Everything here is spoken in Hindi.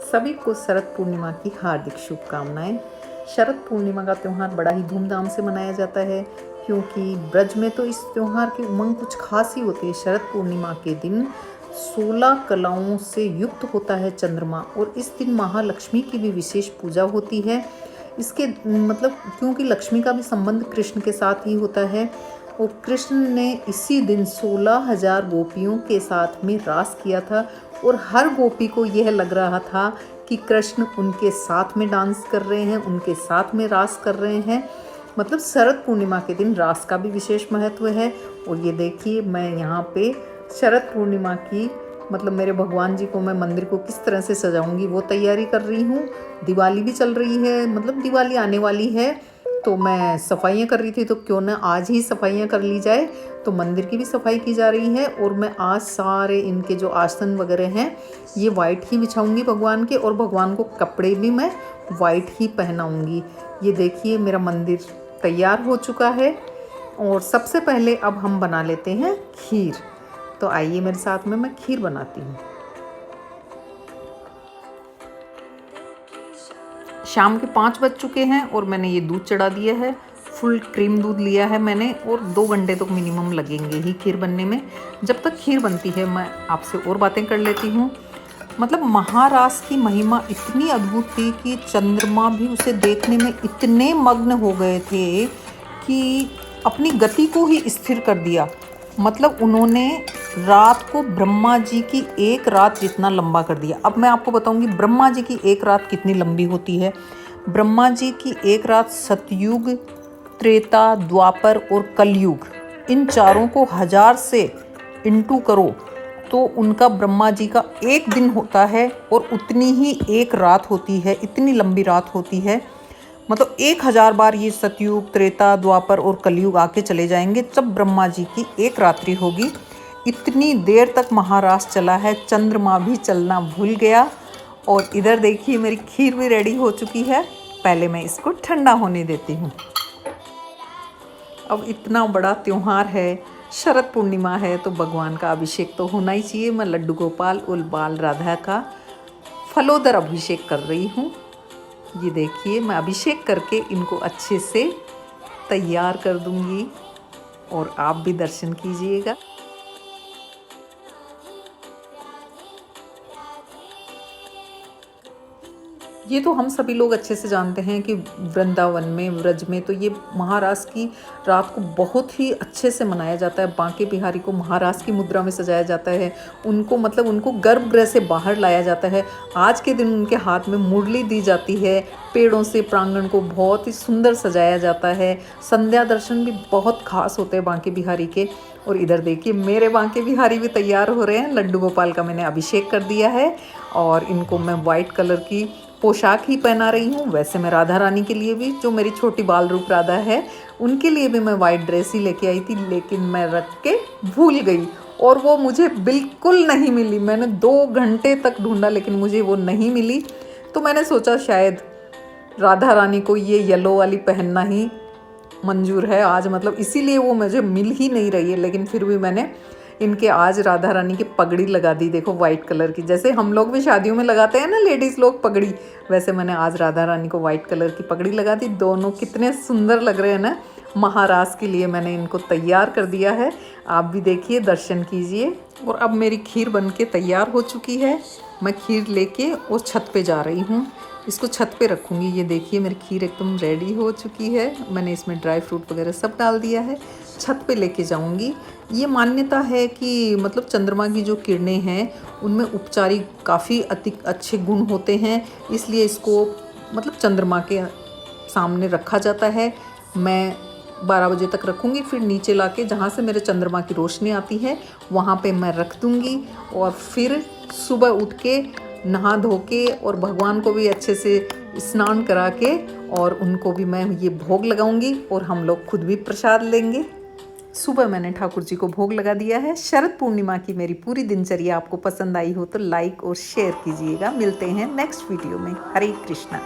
सभी को शरद पूर्णिमा की हार्दिक शुभकामनाएं। शरद पूर्णिमा का त्यौहार बड़ा ही धूमधाम से मनाया जाता है, क्योंकि ब्रज में तो इस त्यौहार की उमंग कुछ खास ही होती है। शरद पूर्णिमा के दिन 16 कलाओं से युक्त होता है चंद्रमा, और इस दिन महालक्ष्मी की भी विशेष पूजा होती है। इसके मतलब क्योंकि लक्ष्मी का भी संबंध कृष्ण के साथ ही होता है, और कृष्ण ने इसी दिन 16,000 गोपियों के साथ में रास किया था, और हर गोपी को यह लग रहा था कि कृष्ण उनके साथ में डांस कर रहे हैं, उनके साथ में रास कर रहे हैं। मतलब शरद पूर्णिमा के दिन रास का भी विशेष महत्व है। और ये देखिए, मैं यहाँ पे शरद पूर्णिमा की मतलब मेरे भगवान जी को मैं मंदिर को किस तरह से सजाऊंगी वो तैयारी कर रही हूँ। दिवाली भी चल रही है, मतलब दिवाली आने वाली है, तो मैं सफाइयाँ कर रही थी, तो क्यों ना आज ही सफाइयाँ कर ली जाए। तो मंदिर की भी सफाई की जा रही है, और मैं आज सारे इनके जो आसन वगैरह हैं ये वाइट ही बिछाऊंगी भगवान के, और भगवान को कपड़े भी मैं वाइट ही पहनाऊंगी। ये देखिए, मेरा मंदिर तैयार हो चुका है। और सबसे पहले अब हम बना लेते हैं खीर। तो आइए मेरे साथ में, मैं खीर बनाती हूँ। शाम के 5 बज चुके हैं और मैंने ये दूध चढ़ा दिया है। फुल क्रीम दूध लिया है मैंने, और 2 घंटे तो मिनिमम लगेंगे ही खीर बनने में। जब तक खीर बनती है मैं आपसे और बातें कर लेती हूँ। मतलब महारास की महिमा इतनी अद्भुत थी कि चंद्रमा भी उसे देखने में इतने मग्न हो गए थे कि अपनी गति को ही स्थिर कर दिया। मतलब उन्होंने रात को ब्रह्मा जी की एक रात जितना लंबा कर दिया। अब मैं आपको बताऊंगी ब्रह्मा जी की एक रात कितनी लंबी होती है। ब्रह्मा जी की एक रात सतयुग, त्रेता, द्वापर और कलयुग, इन चारों को 1000 से इंटू करो तो उनका ब्रह्मा जी का एक दिन होता है, और उतनी ही एक रात होती है। इतनी लंबी रात होती है। मतलब 1000 बार ये सतयुग, त्रेता, द्वापर और कलयुग आके चले जाएंगे, जब ब्रह्मा जी की एक रात्रि होगी। इतनी देर तक महारास चला है, चंद्रमा भी चलना भूल गया। और इधर देखिए, मेरी खीर भी रेडी हो चुकी है। पहले मैं इसको ठंडा होने देती हूँ। अब इतना बड़ा त्यौहार है, शरद पूर्णिमा है, तो भगवान का अभिषेक तो होना ही चाहिए। मैं लड्डू गोपाल और बाल राधा का फलोदर अभिषेक कर रही हूँ। ये देखिए, मैं अभिषेक करके इनको अच्छे से तैयार कर दूंगी, और आप भी दर्शन कीजिएगा। ये तो हम सभी लोग अच्छे से जानते हैं कि वृंदावन में, व्रज में तो ये महारास की रात को बहुत ही अच्छे से मनाया जाता है। बांके बिहारी को महारास की मुद्रा में सजाया जाता है। उनको मतलब उनको गर्भगृह से बाहर लाया जाता है। आज के दिन उनके हाथ में मुरली दी जाती है। पेड़ों से प्रांगण को बहुत ही सुंदर सजाया जाता है। संध्या दर्शन भी बहुत खास होते हैं बांके बिहारी के। और इधर देखिए, मेरे बांके बिहारी भी तैयार हो रहे हैं। लड्डू गोपाल का मैंने अभिषेक कर दिया है, और इनको मैं वाइट कलर की पोशाक ही पहना रही हूँ। वैसे मैं राधा रानी के लिए भी, जो मेरी छोटी बाल रूप राधा है, उनके लिए भी मैं वाइट ड्रेस ही लेके आई थी, लेकिन मैं रख के भूल गई, और वो मुझे बिल्कुल नहीं मिली। मैंने 2 घंटे तक ढूंढा, लेकिन मुझे वो नहीं मिली। तो मैंने सोचा शायद राधा रानी को ये येलो वाली पहनना ही मंजूर है आज, मतलब इसीलिए वो मुझे मिल ही नहीं रही है। लेकिन फिर भी मैंने इनके आज राधा रानी की पगड़ी लगा दी। देखो, वाइट कलर की, जैसे हम लोग भी शादियों में लगाते हैं ना लेडीज़ लोग पगड़ी, वैसे मैंने आज राधा रानी को वाइट कलर की पगड़ी लगा दी। दोनों कितने सुंदर लग रहे हैं ना। महारास के लिए मैंने इनको तैयार कर दिया है। आप भी देखिए, दर्शन कीजिए। और अब मेरी खीर बन के तैयार हो चुकी है। मैं खीर लेके और छत पे जा रही हूँ, इसको छत पे रखूँगी। ये देखिए, मेरी खीर एकदम रेडी हो चुकी है। मैंने इसमें ड्राई फ्रूट वगैरह सब डाल दिया है। छत पे लेके जाऊँगी। ये मान्यता है कि मतलब चंद्रमा की जो किरणें हैं उनमें उपचारी काफ़ी अच्छे गुण होते हैं, इसलिए इसको मतलब चंद्रमा के सामने रखा जाता है। मैं 12 बजे तक रखूँगी, फिर नीचे लाके जहाँ से मेरे चंद्रमा की रोशनी आती है वहाँ पे मैं रख दूँगी। और फिर सुबह उठ के नहा धो के और भगवान को भी अच्छे से स्नान करा के, और उनको भी मैं ये भोग लगाऊंगी, और हम लोग खुद भी प्रसाद लेंगे। सुबह मैंने ठाकुर जी को भोग लगा दिया है। शरद पूर्णिमा की मेरी पूरी दिनचर्या आपको पसंद आई हो तो लाइक और शेयर कीजिएगा। मिलते हैं नेक्स्ट वीडियो में। हरे कृष्णा।